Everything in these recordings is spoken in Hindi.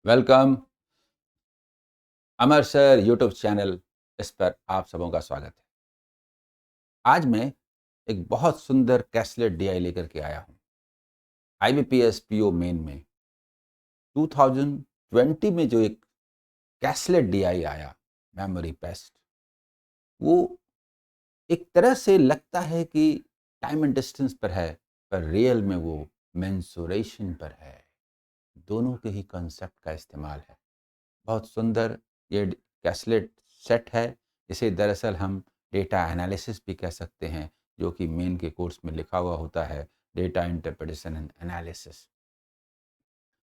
वेलकम अमर सर यूट्यूब चैनल। इस पर आप सबों का स्वागत है। आज मैं एक बहुत सुंदर कैसलेट डीआई लेकर के आया हूँ। आईबीपीएस पीओ मेन में 2020 में जो एक कैसलेट डीआई आया, मेमोरी पेस्ट, वो एक तरह से लगता है कि टाइम एंड डिस्टेंस पर है, पर रियल में वो मेंसुरेशन पर है। दोनों के ही कॉन्सेप्ट का इस्तेमाल है। बहुत सुंदर ये कैसलेट सेट है। इसे दरअसल हम डेटा एनालिसिस भी कह सकते हैं, जो कि मेन के कोर्स में लिखा हुआ होता है, डेटा इंटरप्रिटेशन एंड एनालिसिस।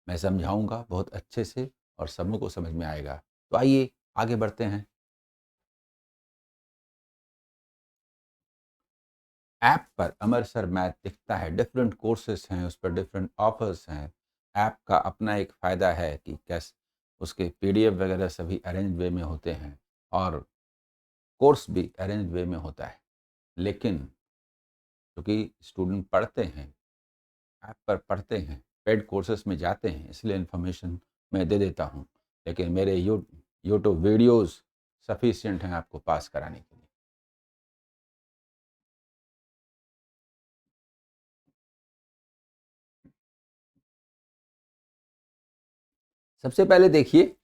मैं समझाऊंगा बहुत अच्छे से और सबों को समझ में आएगा। तो आइए आगे बढ़ते हैं। ऐप पर अमर सर मैथ दिखता है, डिफरेंट कोर्सेस हैं, उस पर डिफरेंट ऑफर्स हैं। ऐप का अपना एक फ़ायदा है कि कैसे उसके पीडीएफ वगैरह सभी अरेंज वे में होते हैं और कोर्स भी अरेंज वे में होता है। लेकिन क्योंकि स्टूडेंट पढ़ते हैं, ऐप पर पढ़ते हैं, पेड कोर्सेज में जाते हैं, इसलिए इन्फॉर्मेशन मैं दे देता हूँ। लेकिन मेरे यूट्यूब वीडियोस सफिशिएंट हैं आपको पास कराने के लिए। सबसे पहले देखिए,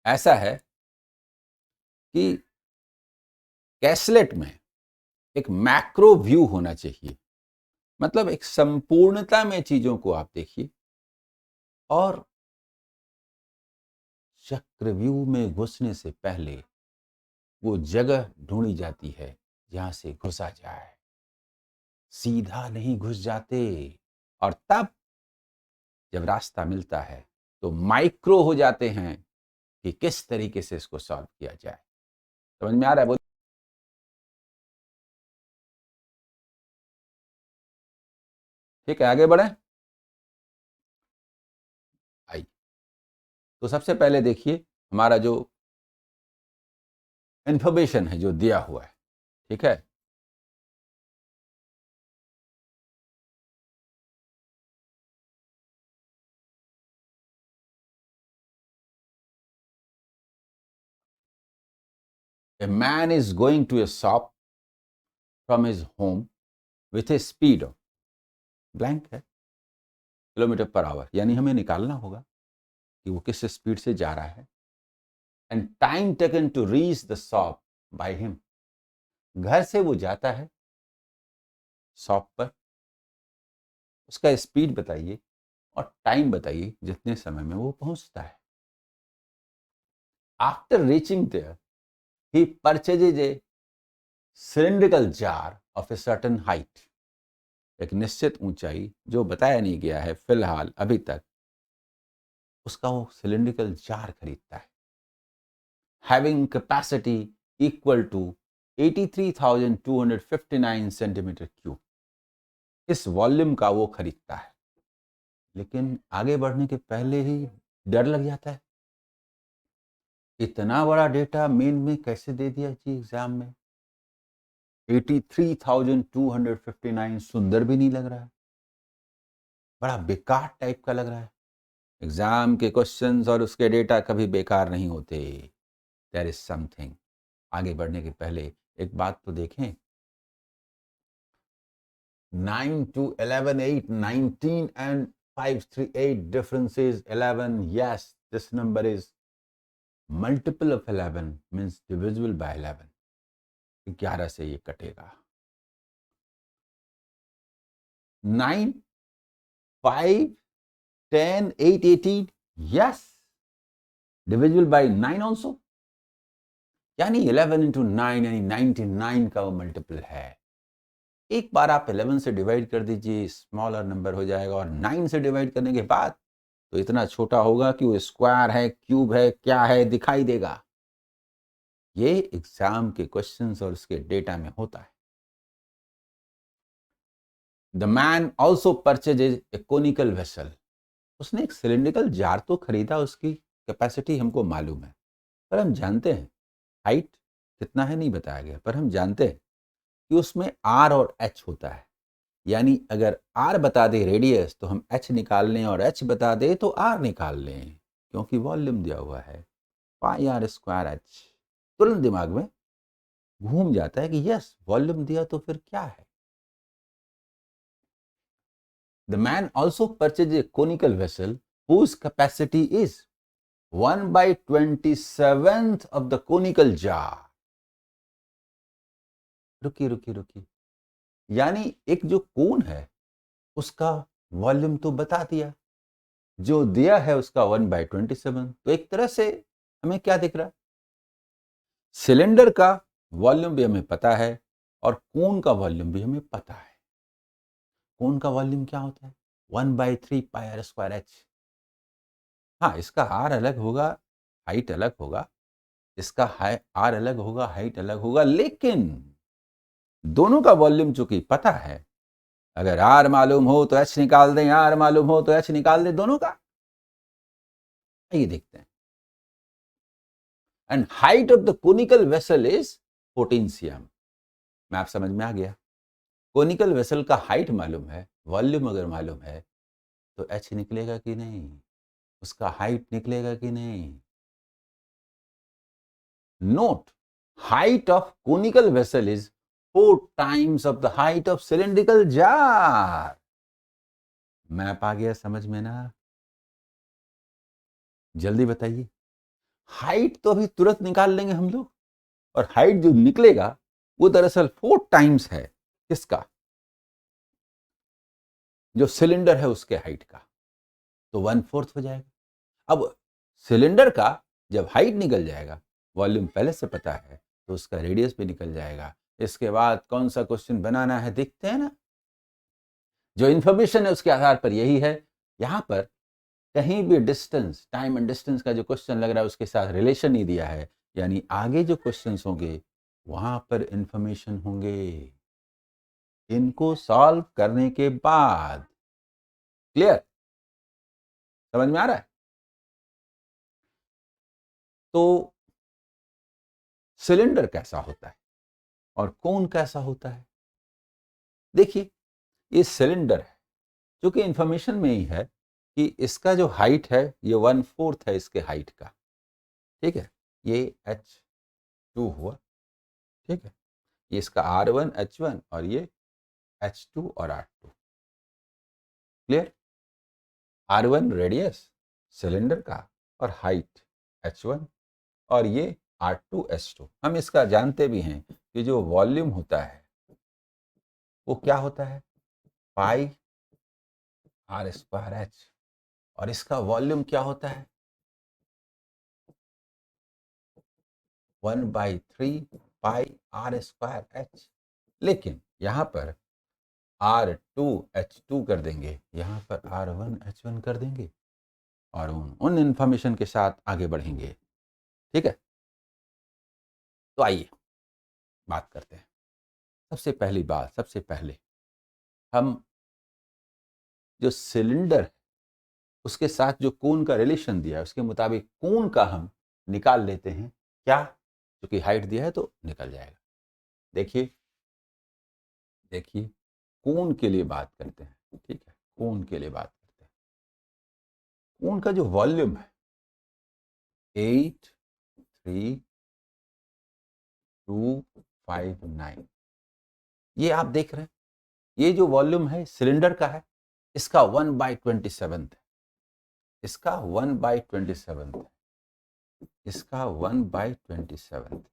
ऐसा है कि कैसलेट में एक मैक्रो व्यू होना चाहिए। मतलब एक संपूर्णता में चीज़ों को आप देखिए और चक्रव्यूह में घुसने से पहले वो जगह ढूंढी जाती है जहां से घुसा जाए। सीधा नहीं घुस जाते। और तब जब रास्ता मिलता है तो माइक्रो हो जाते हैं कि किस तरीके से इसको सॉल्व किया जाए। समझ में आ रहा है? बोल। ठीक है, आगे बढ़े। आइए, तो सबसे पहले देखिए हमारा जो इंफॉर्मेशन है जो दिया हुआ है। ठीक है, a man is going to a shop from his home with a speed of blank है किलोमीटर पर आवर, यानी हमें निकालना होगा कि वो किस स्पीड से जा रहा है। And time taken to reach the shop by him. घर से वो जाता है शॉप पर, उसका स्पीड बताइए और टाइम बताइए जितने समय में वो पहुंचता है। After reaching there he purchases a cylindrical jar of a certain height. एक निश्चित ऊंचाई जो बताया नहीं गया है फिलहाल अभी तक, उसका वो सिलिंड्रिकल जार खरीदता है। Having capacity equal to 83,259 centimetre cube. इस वॉल्यूम का वो खरीदता है। लेकिन आगे बढ़ने के पहले ही डर लग जाता है। इतना बड़ा डेटा मेन में कैसे दे दिया जी एग्जाम में। 83,259 सुंदर भी नहीं लग रहा है, बड़ा बेकार टाइप का लग रहा है। एग्जाम के क्वेश्चंस और उसके डेटा कभी बेकार नहीं होते। There is something. आगे बढ़ने के पहले एक बात तो देखें। 9 to 11 8 19 and 538 difference is 11. Yes, this number is multiple of 11, means divisible by 11। 11 से ये कटेगा। 9 5 10 8 18, yes, divisible by 9 also। यानी 11 इंटू 9 यानी 99 का वो मल्टीपल है। एक बार आप 11 से डिवाइड कर दीजिए, स्मॉलर नंबर हो जाएगा, और 9 से डिवाइड करने के बाद तो इतना छोटा होगा कि वो स्क्वायर है, क्यूब है, क्या है दिखाई देगा। ये एग्जाम के क्वेश्चंस और उसके डेटा में होता है। The man also purchases A conical vessel. उसने एक सिलिंड्रिकल जार तो खरीदा, उसकी कैपेसिटी हमको मालूम है, पर हम जानते हैं हाइट कितना है नहीं बताया गया, पर हम जानते हैं कि उसमें आर और एच होता है। यानी अगर आर बता दे रेडियस तो हम एच निकाल लें, और एच बता दे तो आर निकाल लें। क्योंकि वॉल्यूम दिया हुआ है पाई आर स्क्वायर एच, तुरंत दिमाग में घूम जाता है कि यस वॉल्यूम दिया तो फिर क्या है। The man also purchased a conical vessel whose capacity is 1/27th of the conical jar. रुकी रुकी रुकी, यानी एक जो कोन है उसका वॉल्यूम तो बता दिया, जो दिया है उसका 1/27। तो एक तरह से हमें क्या दिख रहा है, सिलेंडर का वॉल्यूम भी हमें पता है और कोन का वॉल्यूम भी हमें पता है। कोन का वॉल्यूम क्या होता है 1/3 पाई आर स्क्वायर एच। हाँ, इसका आर अलग होगा, हाइट अलग होगा, इसका आर अलग होगा, हाइट अलग होगा, लेकिन दोनों का वॉल्यूम चूंकि पता है, अगर आर मालूम हो तो एच निकाल दें, आर मालूम हो तो एच निकाल दें, दोनों का। ये देखते हैं। And height of the conical vessel is 14 cm। Map समझ में आ गया। कोनिकल वेसल का हाइट मालूम है, वॉल्यूम अगर मालूम है तो एच निकलेगा कि नहीं, उसका हाइट निकलेगा कि नहीं। Note, height of conical vessel is 4 times of the height of cylindrical jar। मैप आ गया समझ में ना? जल्दी बताइए। हाइट तो अभी तुरंत निकाल लेंगे हम लोग, और हाइट जो निकलेगा वो दरअसल 4 टाइम्स है किसका, जो सिलेंडर है उसके हाइट का, तो 1/4 हो जाएगा। अब सिलेंडर का जब हाइट निकल जाएगा, वॉल्यूम पहले से पता है, तो उसका रेडियस भी निकल जाएगा। इसके बाद कौन सा क्वेश्चन बनाना है देखते हैं ना। जो इंफॉर्मेशन है उसके आधार पर यही है। यहां पर कहीं भी डिस्टेंस, टाइम एंड डिस्टेंस का जो क्वेश्चन लग रहा है उसके साथ रिलेशन नहीं दिया है, यानी आगे जो क्वेश्चंस होंगे वहां पर इंफॉर्मेशन होंगे। इनको सॉल्व करने के बाद क्लियर, समझ में आ रहा है? तो सिलेंडर कैसा होता है और कोन कैसा होता है। देखिए, ये सिलेंडर है, क्योंकि इंफॉर्मेशन में ही है कि इसका जो हाइट है ये 1/4 है इसके हाइट का। ठीक है, ये H2 हुआ। ठीक है, ये इसका R1 H1 और ये H2 और R2। Clear? R1 radius cylinder का और हाइट H1, और ये R2 H2। हम इसका जानते भी हैं कि जो वॉल्यूम होता है वो क्या होता है पाई आर स्क्वायर एच, और इसका वॉल्यूम क्या होता है 1/3 पाई आर स्क्वायर एच। लेकिन यहां पर R2H2 कर देंगे, यहां पर R1H1 कर देंगे, और उन इंफॉर्मेशन के साथ आगे बढ़ेंगे। ठीक है, तो आइए बात करते हैं। सबसे पहली बात, सबसे पहले हम जो सिलेंडर है उसके साथ जो कोन का रिलेशन दिया है उसके मुताबिक कोन का हम निकाल लेते हैं। क्या? क्योंकि हाइट दिया है तो निकल जाएगा। देखिए देखिए, कोन के लिए बात करते हैं। ठीक है, कोन के लिए बात करते हैं। कोन का जो वॉल्यूम है 83259, ये आप देख रहे हैं, ये जो वॉल्यूम है सिलेंडर का है, इसका 1/27 है, इसका 1/27 है, इसका 1/27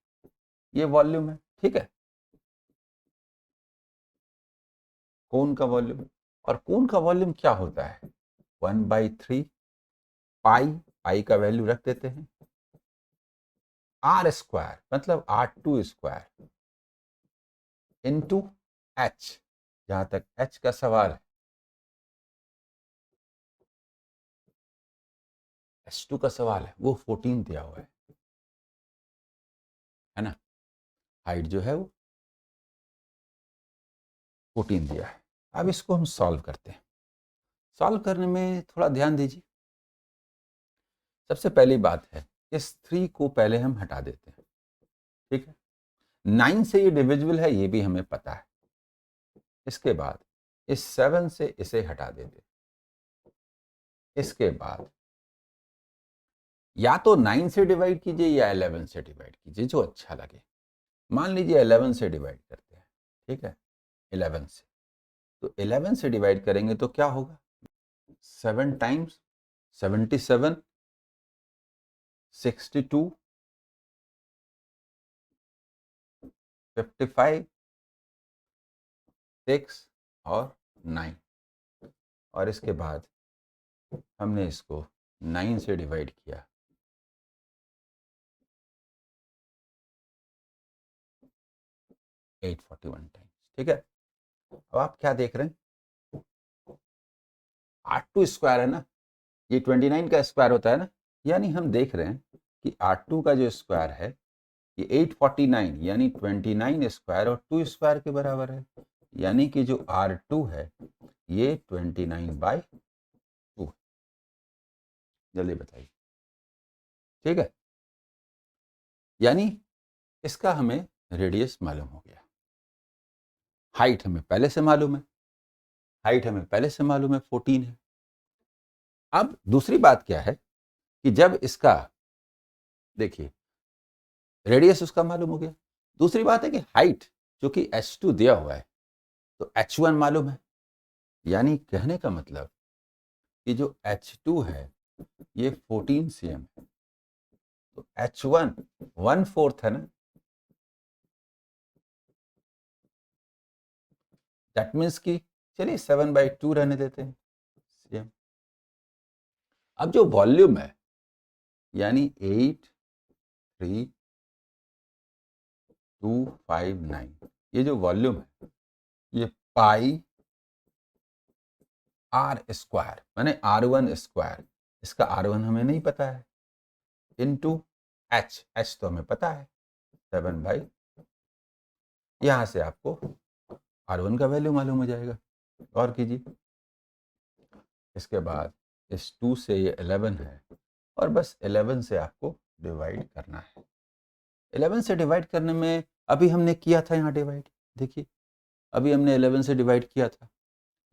ये वॉल्यूम है। ठीक है, कोन का वॉल्यूम। और कोन का वॉल्यूम क्या होता है 1/3 पाई, पाई का वैल्यू रख देते हैं, आर स्क्वायर मतलब R2 स्क्वायर इंटू एच। जहां तक एच का सवाल है, H2 का सवाल है, वो 14 दिया हुआ है ना। हाइट जो है वो 14 दिया है। अब इसको हम सॉल्व करते हैं। सॉल्व करने में थोड़ा ध्यान दीजिए। सबसे पहली बात है, इस 3 को पहले हम हटा देते हैं। ठीक है, 9 से ये डिविजिबल है, ये भी हमें पता है। इसके बाद इस 7 से इसे हटा देते हैं। इसके बाद या तो 9 से डिवाइड कीजिए या 11 से डिवाइड कीजिए, जो अच्छा लगे। मान लीजिए 11 से डिवाइड करते हैं, ठीक है, 11 से। तो 11 से डिवाइड करेंगे तो क्या होगा, 7 टाइम्स 77, 62, 55, 6 और 9। और इसके बाद हमने इसको 9 से डिवाइड किया, 841 टाइम्स, ठीक है। अब आप क्या देख रहे हैं, 8 स्क्वायर है ना, ये 29 का स्क्वायर होता है ना, यानी हम देख रहे हैं कि 8 का जो स्क्वायर है ये 849 यानी 29 स्क्वायर और 2 स्क्वायर के बराबर है, यानी कि जो R2 है ये 29/2। जल्दी बताइए, ठीक है। यानी इसका हमें रेडियस मालूम हो गया। हाइट हमें पहले से मालूम है, हाइट हमें पहले से मालूम है 14 है। अब दूसरी बात क्या है कि जब इसका देखिए रेडियस उसका मालूम हो गया, दूसरी बात है कि हाइट जो कि h2 दिया हुआ है तो h1 मालूम है, यानी कहने का मतलब कि जो h2 है ये 14 cm है, तो h1 1/4 है ना, दैट मीन्स कि चलिए 7/2 रहने देते हैं cm। अब जो वॉल्यूम है यानी 83259, ये जो वॉल्यूम है ये पाई आर स्क्वायर माने R1 स्क्वायर, इसका R1 हमें नहीं पता है, इनटू एच तो हमें पता है 7/, यहां से आपको R1 का वैल्यू मालूम हो जाएगा। और कीजिए, इसके बाद इस 2 से ये 11 है और बस 11 से आपको डिवाइड करना है। 11 से डिवाइड करने में अभी हमने किया था यहाँ डिवाइड, देखिए अभी हमने 11 से डिवाइड किया था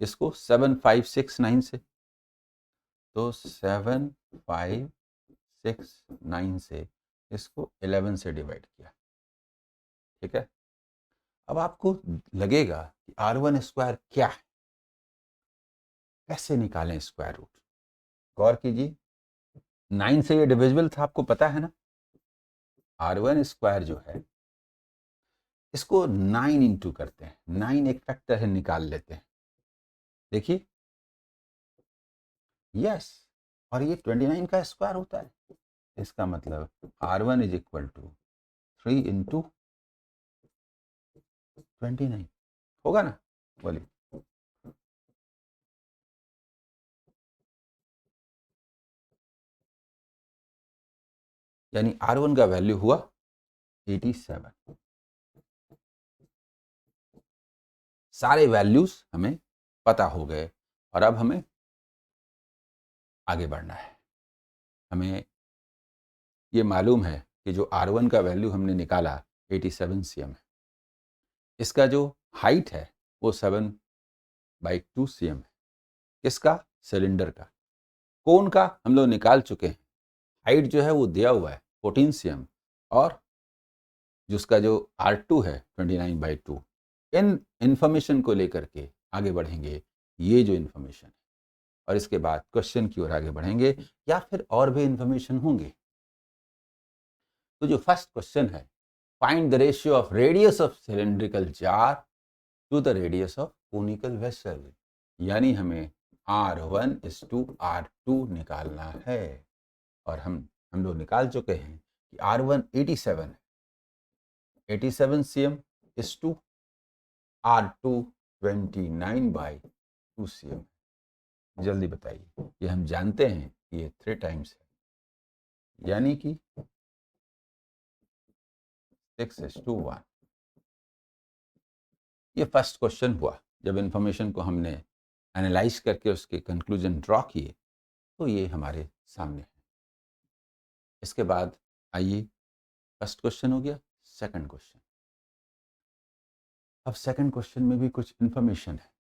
इसको 7569 से, तो 7569 से इसको 11 से डिवाइड किया, ठीक है। अब आपको लगेगा कि R1 स्क्वायर क्या है, कैसे निकालें स्क्वायर रूट। गौर कीजिए 9 से ये डिविजिबल था, आपको पता है ना। R1 स्क्वायर जो है इसको 9 इंटू करते हैं, 9 एक फैक्टर है, निकाल लेते हैं, देखिए यस, और ये 29 का स्क्वायर होता है, इसका मतलब R1 is equal to 3 into 29 होगा ना, बोलिए। यानी R1 का वैल्यू हुआ 87। सारे वैल्यूज हमें पता हो गए और अब हमें आगे बढ़ना है। हमें ये मालूम है कि जो R1 का वैल्यू हमने निकाला 87 cm है, इसका जो हाइट है वो 7/2 cm है, किसका, सिलेंडर का। कोन का हम लोग निकाल चुके हैं, हाइट जो है वो दिया हुआ है 14 cm और जिसका जो R2 है 29/2। इन इंफॉर्मेशन को लेकर के आगे बढ़ेंगे, ये जो इंफॉर्मेशन है, और इसके बाद क्वेश्चन की ओर आगे बढ़ेंगे या फिर और भी इंफॉर्मेशन होंगे। तो जो फर्स्ट क्वेश्चन है, find the ratio of radius of cylindrical jar to the radius of conical vessel, यानी हमें R1:R2 निकालना है। और हम लोग निकाल चुके हैं कि R1 87 है, 87 cm is to R2 29/2 cm। जल्दी बताइए, ये हम जानते हैं कि ये 3 टाइम्स है, यानी कि 6:1। ये फर्स्ट क्वेश्चन हुआ। जब इंफॉर्मेशन को हमने एनालाइज करके उसके कंक्लूजन ड्रॉ किए तो ये हमारे सामने है। इसके बाद आइए, फर्स्ट क्वेश्चन हो गया, सेकंड क्वेश्चन। अब सेकंड क्वेश्चन में भी कुछ इंफॉर्मेशन है।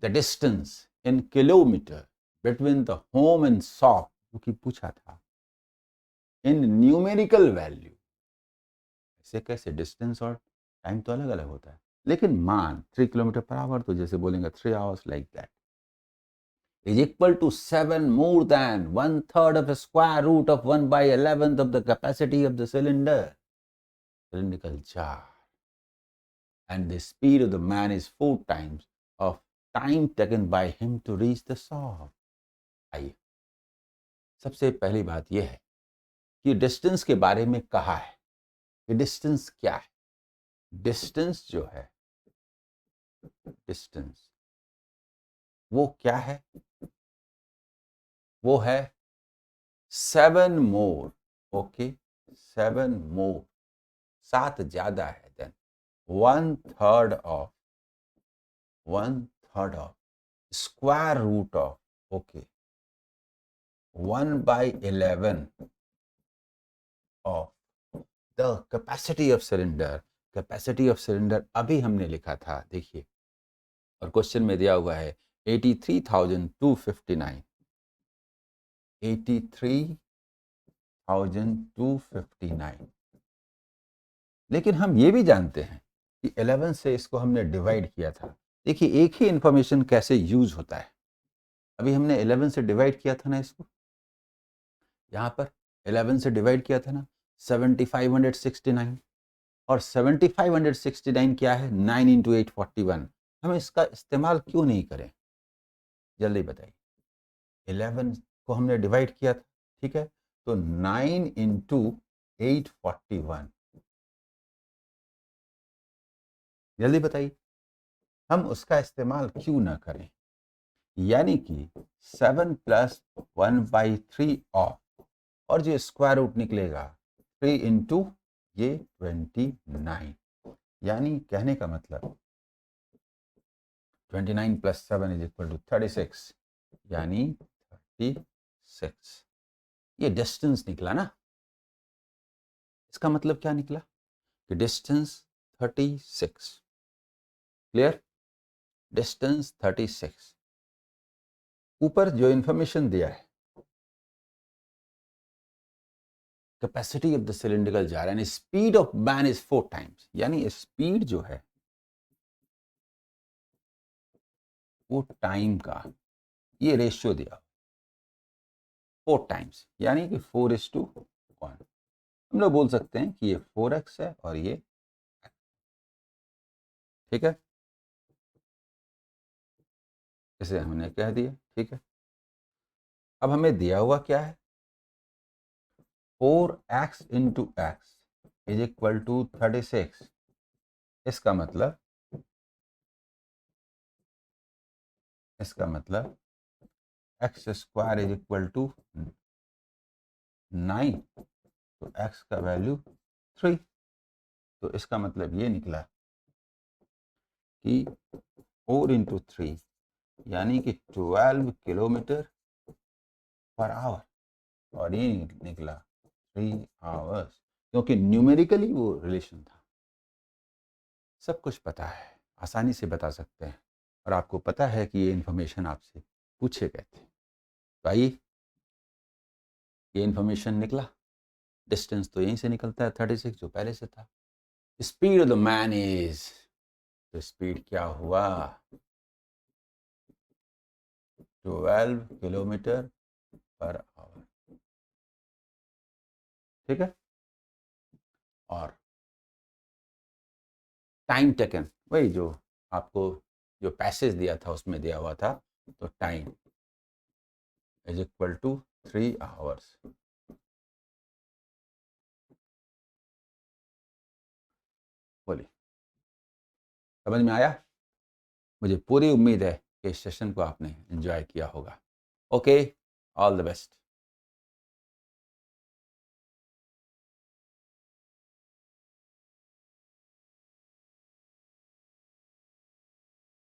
The distance in kilometre between the home and shop, जो कि पूछा था, इन न्यूमेरिकल वैल्यू। ऐसे कैसे? डिस्टेंस और टाइम तो अलग अलग होता है, लेकिन मान 3 किलोमीटर पर आवर, तो जैसे बोलेंगे 3 hours like that, is equal to 7 more than 1/3 of the square root of 1/11th of the capacity of the cylindrical jar, and the speed of the man is 4 times of time taken by him to reach the shop. आइए, सबसे पहली बात यह है कि डिस्टेंस के बारे में कहा है कि डिस्टेंस क्या है। डिस्टेंस जो है, डिस्टेंस वो क्या है? वो है 7 मोर, ओके, 7 मोर, 7 ज्यादा है than 1/3 of square root of, okay, 1/11 of the capacity of cylinder. Capacity of cylinder अभी हमने लिखा था, देखिए, और क्वेश्चन में दिया हुआ है 83,259, 83,259। लेकिन हम ये भी जानते हैं कि 11 से इसको हमने डिवाइड किया था। देखिए, एक ही इंफॉर्मेशन कैसे यूज होता है। अभी हमने 11 से डिवाइड किया था ना, इसको यहाँ पर 11 से डिवाइड किया था ना, 7569, और 7569 क्या है? 9 इंटू 841। हम इसका इस्तेमाल क्यों नहीं करें? जल्दी बताइए। 11 को हमने डिवाइड किया था, ठीक है, तो 9 इंटू 841, जल्दी बताइए, हम उसका इस्तेमाल क्यों ना करें? यानी कि 7 प्लस 1/3 ऑफ, और जो स्क्वायर रूट निकलेगा 3 इंटू ये 29, यानी कहने का मतलब 29 प्लस 7 इज इक्वल टू 36, यानी 36। ये डिस्टेंस निकला ना। इसका मतलब क्या निकला कि डिस्टेंस 36। क्लियर? डिस्टेंस 36। ऊपर जो इंफॉर्मेशन दिया है, capacity of the cylindrical jar and speed of man is 4 times, यानी स्पीड जो है वो टाइम का ये रेशियो दिया 4 टाइम्स, यानी कि 4:1। हम लोग बोल सकते हैं कि ये 4x है और ये, ठीक है, इसे हमने कह दिया, ठीक है। अब हमें दिया हुआ क्या है? 4x into x is equal to 36। इसका मतलब x square is equal to 9, तो x का वैल्यू 3। तो इसका मतलब ये निकला कि 4 इंटू 3, यानी कि 12 किलोमीटर पर आवर, और ये निकला 3 आवर्स, क्योंकि न्यूमेरिकली वो रिलेशन था। सब कुछ पता है, आसानी से बता सकते हैं, और आपको पता है कि ये इन्फॉर्मेशन आपसे पूछे गए थे। तो आइए, ये इन्फॉर्मेशन निकला। डिस्टेंस तो यहीं से निकलता है 36, जो पहले से था। Speed of the man is, तो स्पीड क्या हुआ? 12 किलोमीटर पर आवर, ठीक है। और टाइम टेकन, वही जो आपको जो पैसेज दिया था उसमें दिया हुआ था, तो time is equal to 3 hours. बोलिए, समझ में आया? मुझे पूरी उम्मीद है कि इस सेशन को आपने एंजॉय किया होगा। Okay, all the best.